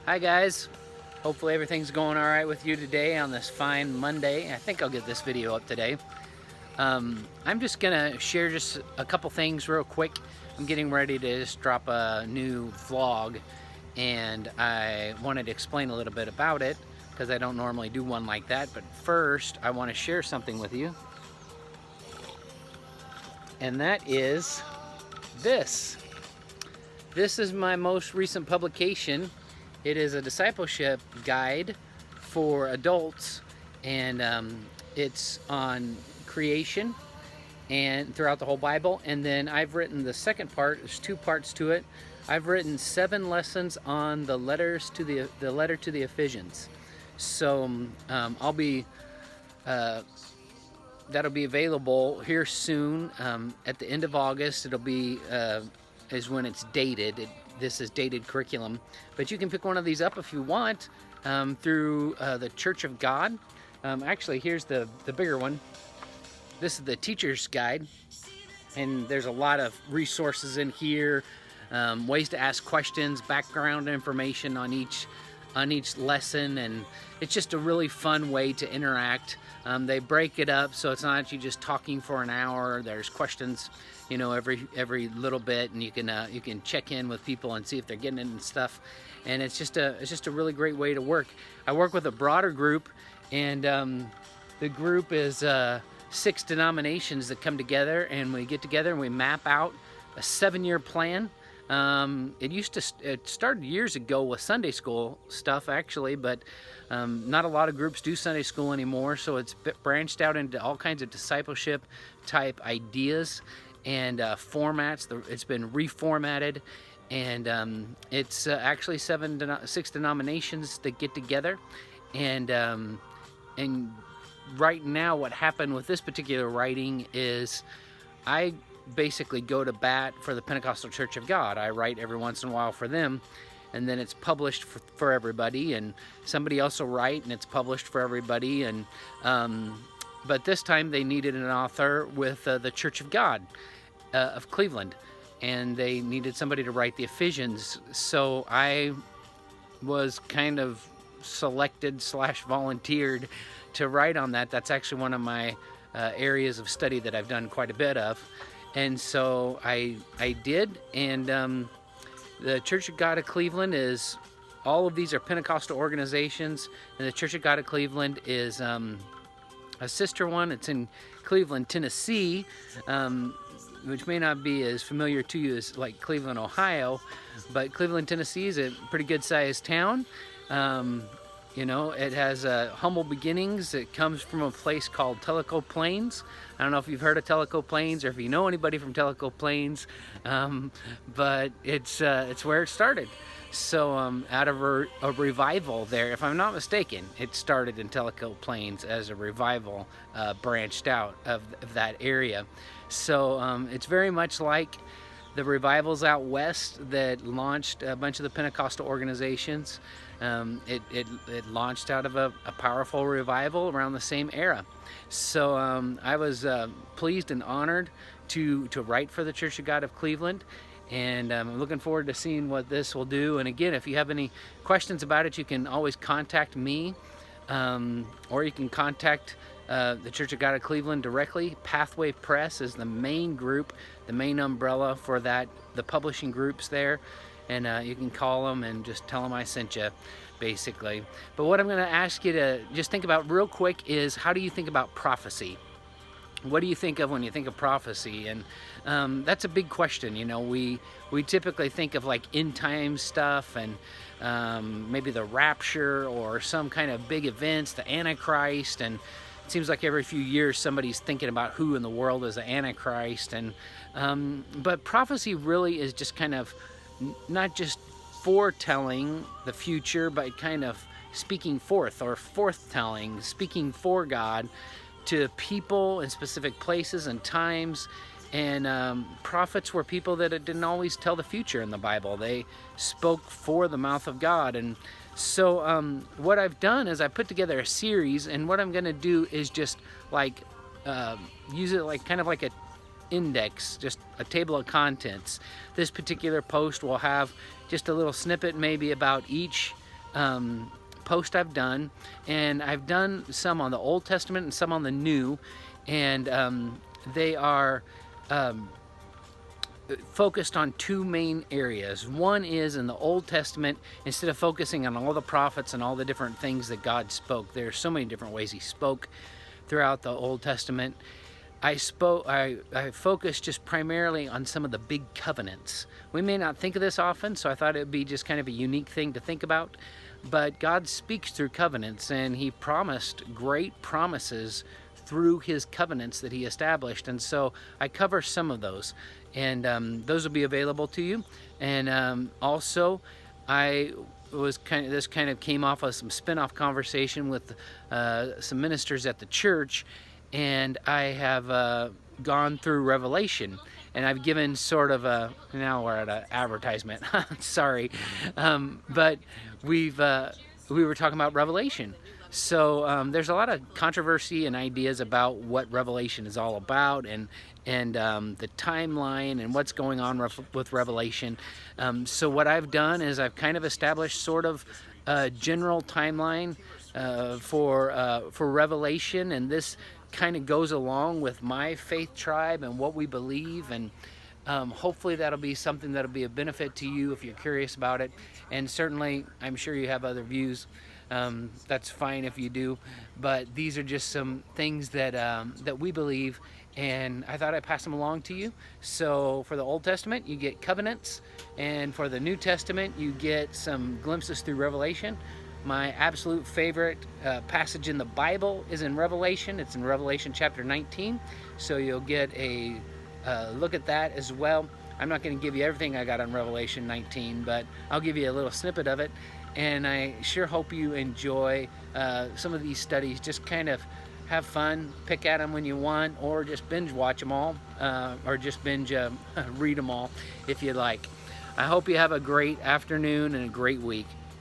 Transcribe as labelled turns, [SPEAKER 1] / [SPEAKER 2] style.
[SPEAKER 1] Hi guys, hopefully everything's going all right with you today on this fine Monday. I think I'll get this video up today. I'm just gonna share just a couple things real quick. I'm getting ready to just drop a new vlog and I wanted to explain a little bit about it because I don't normally do one like that. But first I want to share something with you, and that is this. This is my most recent publication. It is a discipleship guide for adults, and it's on creation and throughout the whole Bible. And then I've written the second part. There's two parts to it. I've written 7 lessons on the letter to the Ephesians. So I'll be that'll be available here soon. At the end of August, it'll be is when it's dated. This is dated curriculum, but you can pick one of these up if you want through the Church of God. Actually, here's the bigger one. This is the teacher's guide, and there's a lot of resources in here, ways to ask questions, background information on each lesson, and it's just a really fun way to interact. They break it up so it's not you just talking for an hour. There's questions, you know, every little bit, and you can check in with people and see if they're getting it and stuff. And it's just a really great way to work. I work with a broader group, and the group is 6 denominations that come together, and we get together and we map out a 7-year plan. It started years ago with Sunday school stuff, actually, but not a lot of groups do Sunday school anymore, so it's branched out into all kinds of discipleship type ideas and formats. It's been reformatted, and it's actually 6 denominations that get together, and right now what happened with this particular writing is I basically go to bat for the Pentecostal Church of God. I write every once in a while for them, and then it's published for everybody, and somebody else will write and it's published for everybody. And but this time they needed an author with the Church of God of Cleveland, and they needed somebody to write the Ephesians. So I was kind of selected / volunteered to write on that. That's actually one of my areas of study that I've done quite a bit of. And so I did, and the Church of God of Cleveland is, all of these are Pentecostal organizations, and the Church of God of Cleveland is a sister one. It's in Cleveland, Tennessee, which may not be as familiar to you as like Cleveland, Ohio, but Cleveland, Tennessee is a pretty good sized town. You know, it has humble beginnings. It comes from a place called Tellico Plains. I don't know if you've heard of Tellico Plains or if you know anybody from Tellico Plains, but it's where it started. So out of a revival there, if I'm not mistaken, it started in Tellico Plains as a revival branched out of that area. So it's very much like the revivals out west that launched a bunch of the Pentecostal organizations. It launched out of a powerful revival around the same era. So I was pleased and honored to write for the Church of God of Cleveland, and I'm looking forward to seeing what this will do. And again, if you have any questions about it, you can always contact me, or you can contact the Church of God of Cleveland directly. Pathway Press is the main group, the main umbrella for that, the publishing groups there. And you can call them and just tell them I sent you, basically. But what I'm going to ask you to just think about real quick is, how do you think about prophecy? What do you think of when you think of prophecy? And that's a big question. You know, we typically think of like end time stuff, and maybe the rapture or some kind of big events, the Antichrist, and it seems like every few years somebody's thinking about who in the world is the Antichrist. And but prophecy really is just kind of not just foretelling the future, but kind of speaking forth, or forthtelling, speaking for God to people in specific places and times. And prophets were people that didn't always tell the future in the Bible. They spoke for the mouth of God. And so what I've done is I put together a series, and what I'm going to do is just like use it like kind of like a index, just a table of contents. This particular post will have just a little snippet maybe about each post I've done, and I've done some on the Old Testament and some on the New, and they are focused on two main areas. One is in the Old Testament, instead of focusing on all the prophets and all the different things that God spoke, there's so many different ways he spoke throughout the Old Testament. I focused just primarily on some of the big covenants. We may not think of this often, so I thought it would be just kind of a unique thing to think about. But God speaks through covenants, and he promised great promises through his covenants that he established. And so I cover some of those, and those will be available to you. And also, this kind of came off of some spin-off conversation with some ministers at the church, and I have gone through Revelation, and I've given sort of a, now we're at an advertisement, sorry, but we were talking about Revelation. So there's a lot of controversy and ideas about what Revelation is all about, and the timeline and what's going on with Revelation. So what I've done is I've kind of established sort of a general timeline for Revelation, and this kind of goes along with my faith tribe and what we believe, and hopefully that'll be something that'll be a benefit to you if you're curious about it. And certainly I'm sure you have other views. That's fine if you do, but these are just some things that that we believe, and I thought I'd pass them along to you. So for the Old Testament, you get covenants, and for the New Testament, you get some glimpses through Revelation. My absolute favorite passage in the Bible is in Revelation. It's in Revelation chapter 19, so you'll get a look at that as well. I'm not going to give you everything I got on Revelation 19, but I'll give you a little snippet of it, and I sure hope you enjoy some of these studies. Just kind of have fun, pick at them when you want, or just binge watch them all, or just binge read them all if you'd like. I hope you have a great afternoon and a great week.